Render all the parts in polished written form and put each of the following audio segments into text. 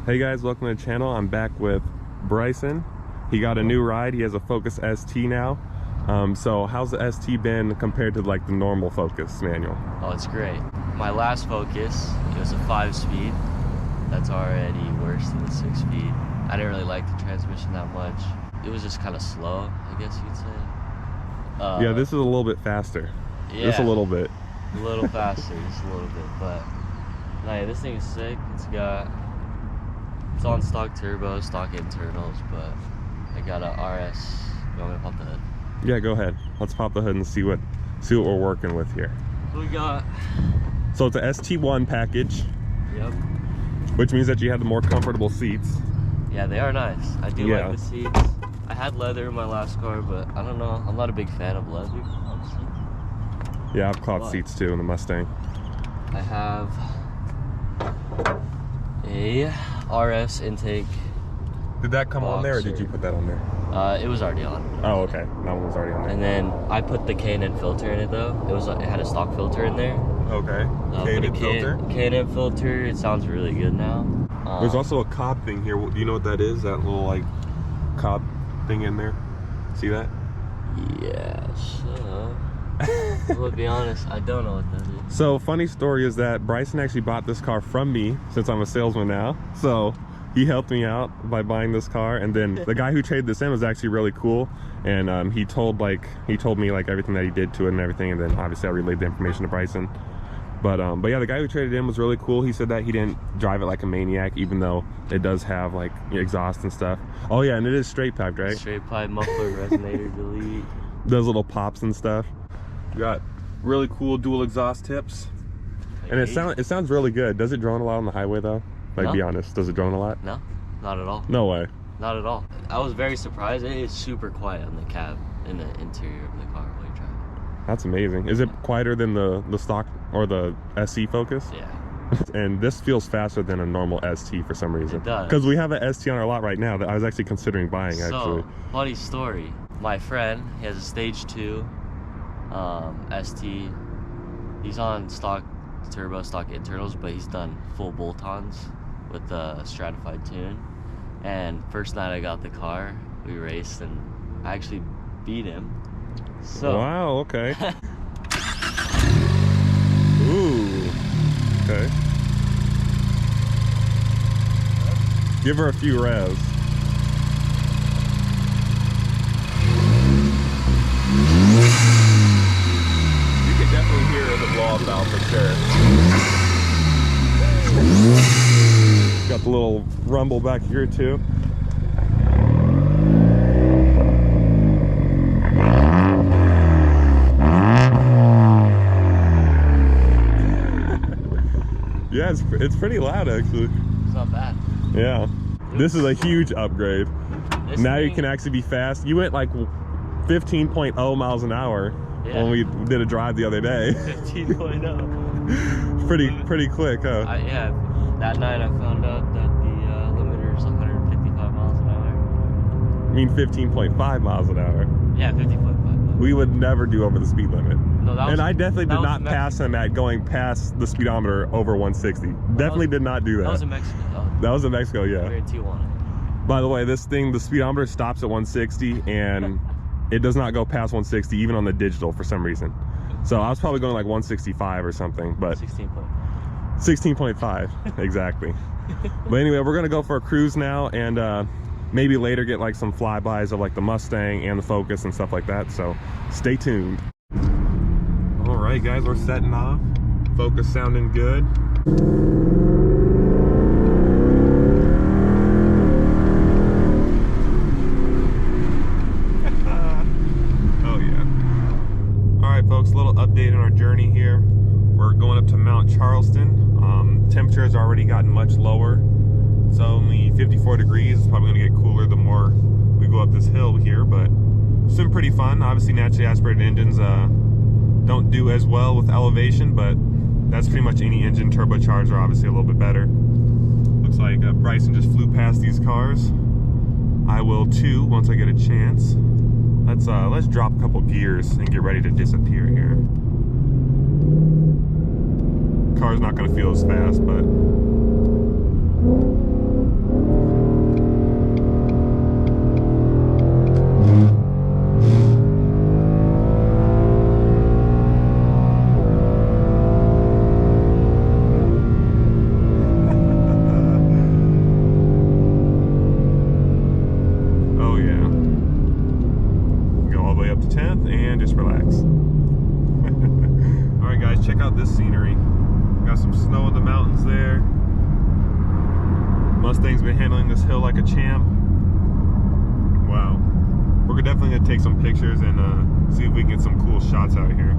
Hey guys, welcome to the channel. I'm back with Bryson. He got a new ride. He has a Focus ST now. So how's the ST been compared to like the normal Focus manual? Oh, it's great. My last Focus, it was a 5-speed. That's already worse than the 6-speed. I didn't really like the transmission that much. It was just kind of slow, I guess you'd say. Yeah, this is a little bit faster. Yeah, just a little bit. A little faster, just a little bit. But no, yeah, this thing is sick. It's on stock turbo, stock internals, but I got a RS. You want me to pop the hood? Yeah, go ahead. Let's pop the hood and see what we're working with here. We got. So it's a ST1 package. Yep. Which means that you have the more comfortable seats. Yeah, they are nice. I do like the seats. I had leather in my last car, but I don't know. I'm not a big fan of leather, honestly. Yeah, I've cloth seats too in the Mustang. I have a RS intake. Did that come on there, or did you put that on there? It was already on. Oh, okay. That one was already on there. And then I put the K&N filter in it though. It had a stock filter in there. Okay. K&N filter? K&N filter. It sounds really good now. There's also a cob thing here. Do you know what that is? That little like cob thing in there? See that? Yeah, so well, to be honest, I don't know what that is. So funny story is that Bryson actually bought this car from me, since I'm a salesman now. So he helped me out by buying this car, and then the guy who traded this in was actually really cool, and he told me like everything that he did to it and everything, and then obviously I relayed the information to Bryson. But yeah, the guy who traded in was really cool. He said that he didn't drive it like a maniac, even though it does have like exhaust and stuff. Oh yeah, and it is straight piped, right? Straight pipe, Muffler Resonator Delete. Those little pops and stuff. We got really cool dual exhaust tips, and it sounds really good. Does it drone a lot on the highway though? Like, be honest, does it drone a lot? No, not at all. No way. Not at all. I was very surprised. It is super quiet on the cab, in the interior of the car while you're driving. That's amazing. Is it quieter than the stock or the SC Focus? Yeah. And this feels faster than a normal ST for some reason. It does. Because we have an ST on our lot right now that I was actually considering buying, actually. So, funny story. My friend, he has a stage 2 ST. He's on stock turbo, stock internals, but he's done full bolt-ons with the stratified tune. And first night I got the car, we raced, and I actually beat him. So wow, okay. Ooh, okay. Give her a few revs. You can definitely hear the blow-off valve for sure. Got the little rumble back here too. Yeah, it's pretty loud actually. It's not bad. Yeah. This is a huge upgrade. Now you can actually be fast. You went like 15.0 miles an hour when we did a drive the other day. 15.0. pretty quick, huh? Yeah. That night I found out that the limiter is 155 miles an hour. I mean 15.5 miles an hour. Yeah, 50.5. We would never do over the speed limit. No, that was, and I definitely did not pass him at going past the speedometer over 160. Definitely did not do that. That was in Mexico. That was in Mexico, yeah. We were in Tijuana. By the way, this thing, the speedometer stops at 160 and it does not go past 160 even on the digital for some reason. So I was probably going like 165 or something, but 16.5 exactly. But anyway, we're gonna go for a cruise now, and maybe later get like some flybys of like the Mustang and the Focus and stuff like that, so stay tuned. All right guys, we're setting off. Focus sounding good. Oh yeah. All right folks, a little update on our journey here. We're going up to Mount Charleston. Temperatures already gotten much lower. It's only 54 degrees. It's probably gonna get cooler the more we go up this hill here, but it's been pretty fun. Obviously naturally aspirated engines don't do as well with elevation, but that's pretty much any engine. Turbocharged are obviously a little bit better. Looks like Bryson just flew past these cars. I will too once I get a chance. Let's drop a couple gears and get ready to disappear here. Car's not going to feel as fast, but man, just relax. Alright guys, check out this scenery. Got some snow in the mountains there. Mustang's been handling this hill like a champ. Wow. We're definitely gonna take some pictures and see if we can get some cool shots out here.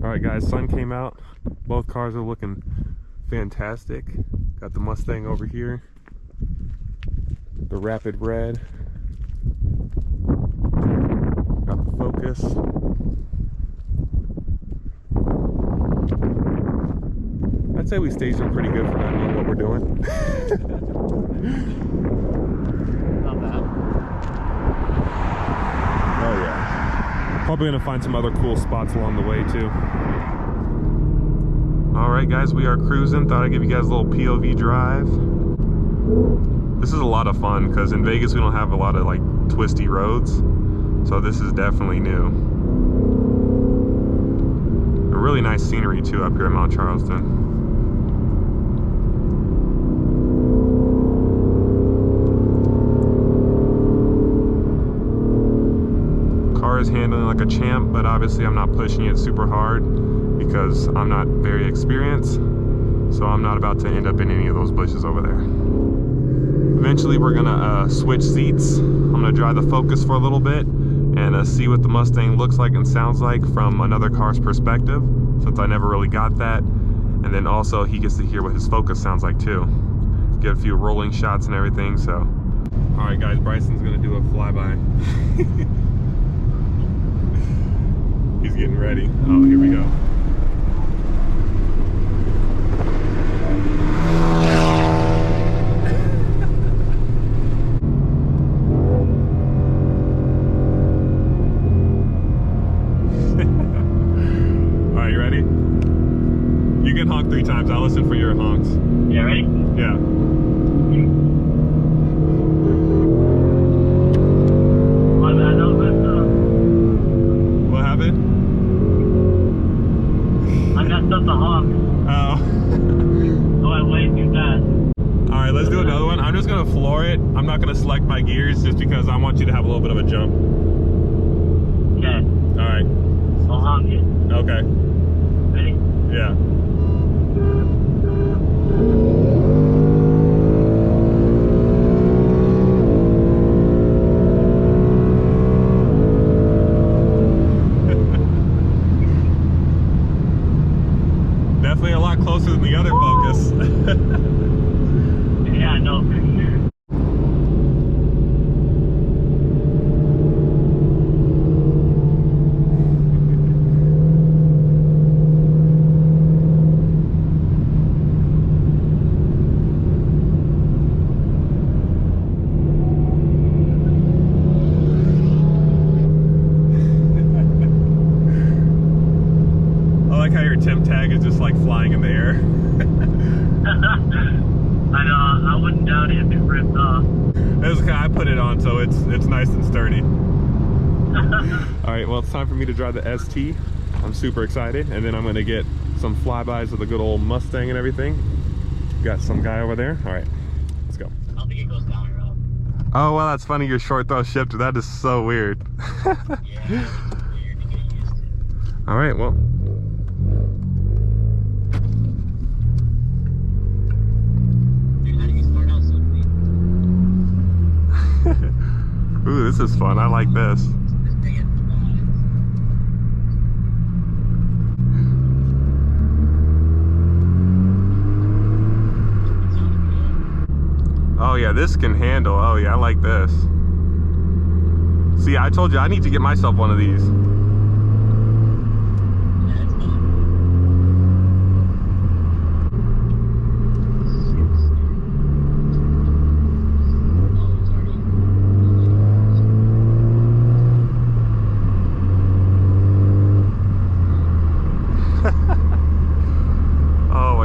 Alright guys, sun came out. Both cars are looking fantastic. Got the Mustang over here. The Rapid Red. Got the Focus. I'd say we staged them pretty good for not knowing what we're doing. Not bad. Oh yeah. Probably gonna find some other cool spots along the way too. Alright guys, we are cruising. Thought I'd give you guys a little POV drive. This is a lot of fun because in Vegas we don't have a lot of like twisty roads. So this is definitely new. A really nice scenery too up here in Mount Charleston. Car is handling like a champ, but obviously I'm not pushing it super hard because I'm not very experienced. So I'm not about to end up in any of those bushes over there. Eventually we're gonna switch seats. I'm gonna drive the Focus for a little bit and see what the Mustang looks like and sounds like from another car's perspective, since I never really got that. And then also he gets to hear what his Focus sounds like too. Get a few rolling shots and everything, so. All right guys, Bryson's gonna do a flyby. He's getting ready. Oh, here we go. Honk 3 times. I'll listen for your honks. Yeah, ready? Yeah. My bad, no, but what happened? I messed up the honk. Oh. Oh, I way too fast. Alright, let's do another one. I'm just gonna floor it. I'm not gonna select my gears just because I want you to have a little bit of a jump. Okay. Alright. I'll honk it. Okay. Ready? Yeah. Definitely a lot closer than the other Focus. Yeah, I know. Temp tag is just like flying in the air. I know, I wouldn't doubt it if it ripped off. I put it on, so it's nice and sturdy. Alright, well it's time for me to drive the ST. I'm super excited, and then I'm gonna get some flybys of the good old Mustang and everything. Got some guy over there. Alright, let's go. I don't think it goes down at all. Oh well, that's funny, your short throw shifter. That is so weird. Yeah, it's weird to get used to. Alright, well. Ooh, this is fun. I like this. Oh yeah, this can handle. Oh yeah, I like this. See, I told you I need to get myself one of these.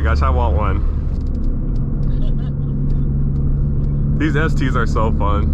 Gosh, I want one. These STs are so fun.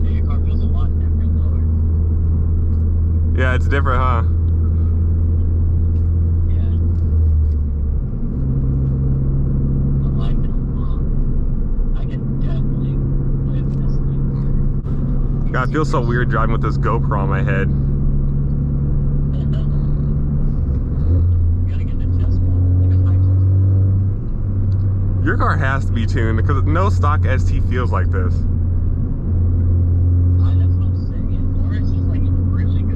Yeah, your car feels a lot different lower. Yeah, it's different, huh? God, it feels so weird driving with this GoPro on my head. Gotta get the test one, like a high test. Your car has to be tuned because no stock ST feels like this. That's what I'm saying. Or it's just like really good.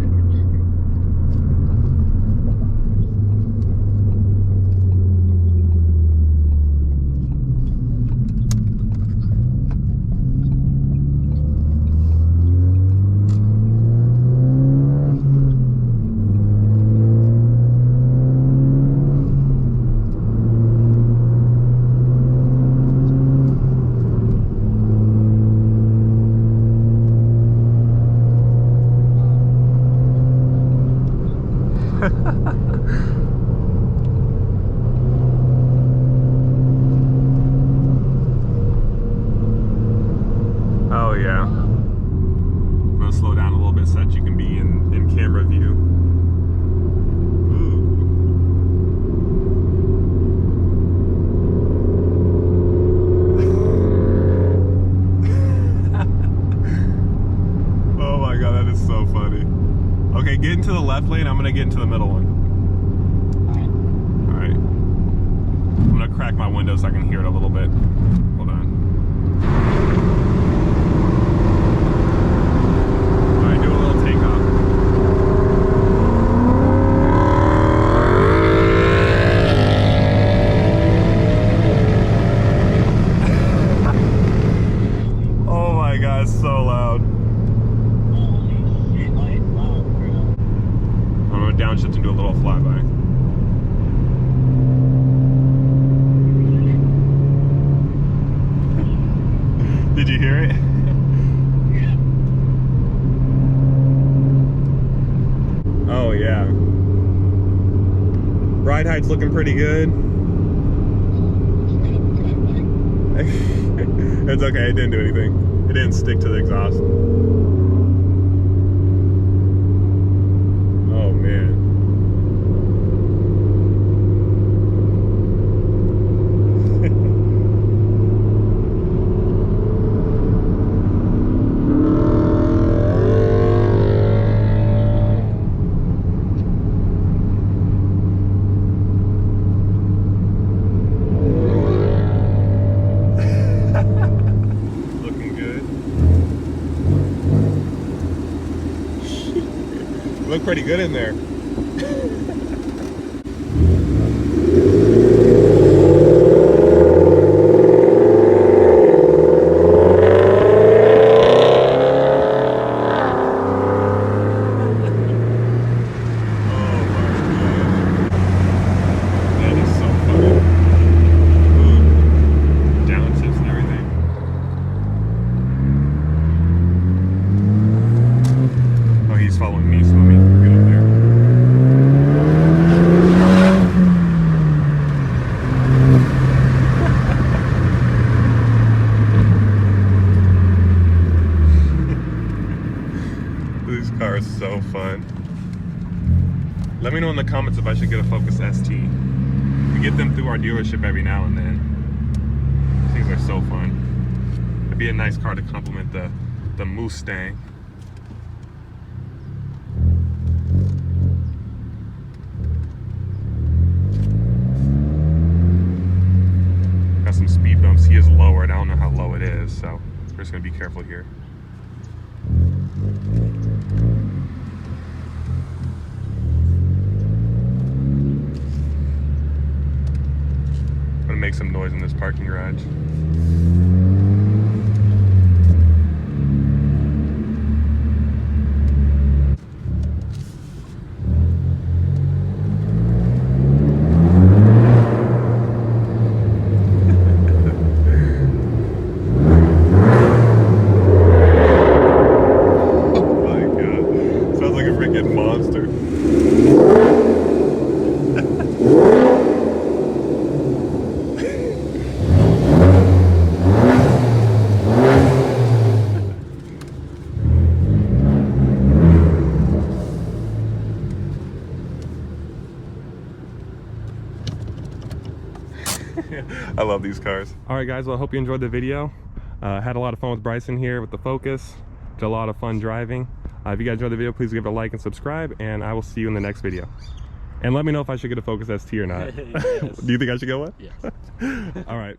Oh yeah. I'm gonna slow down a little bit so that you can be in camera view. Ooh. Oh my god, that is so funny. Okay, get into the left lane. I'm gonna get into the middle one. All right. I'm gonna crack my window so I can hear it a little bit. Hold on. All right, do a little takeoff. Oh my god, it's so loud. Holy shit, oh, it's loud, bro. I'm gonna downshift and do a little flyby. Did you hear it? Yeah. Oh yeah. Ride height's looking pretty good. Straight up Catback. It's okay, it didn't do anything. It didn't stick to the exhaust. Oh man. Looking good. Look pretty good in there. Following me, so let me get up there. This car is so fun. Let me know in the comments if I should get a Focus ST. We get them through our dealership every now and then. These things are so fun. It'd be a nice car to complement the Mustang. Some speed bumps. He is lowered. I don't know how low it is, so we're just gonna be careful here. I'm gonna make some noise in this parking garage. I love these cars. All right guys, well I hope you enjoyed the video. Had a lot of fun with Bryson here with the Focus. It's a lot of fun driving. If you guys enjoyed the video, please give it a like and subscribe, and I will see you in the next video. And let me know if I should get a Focus ST or not. Yes. Do you think I should go one? Yes. All right.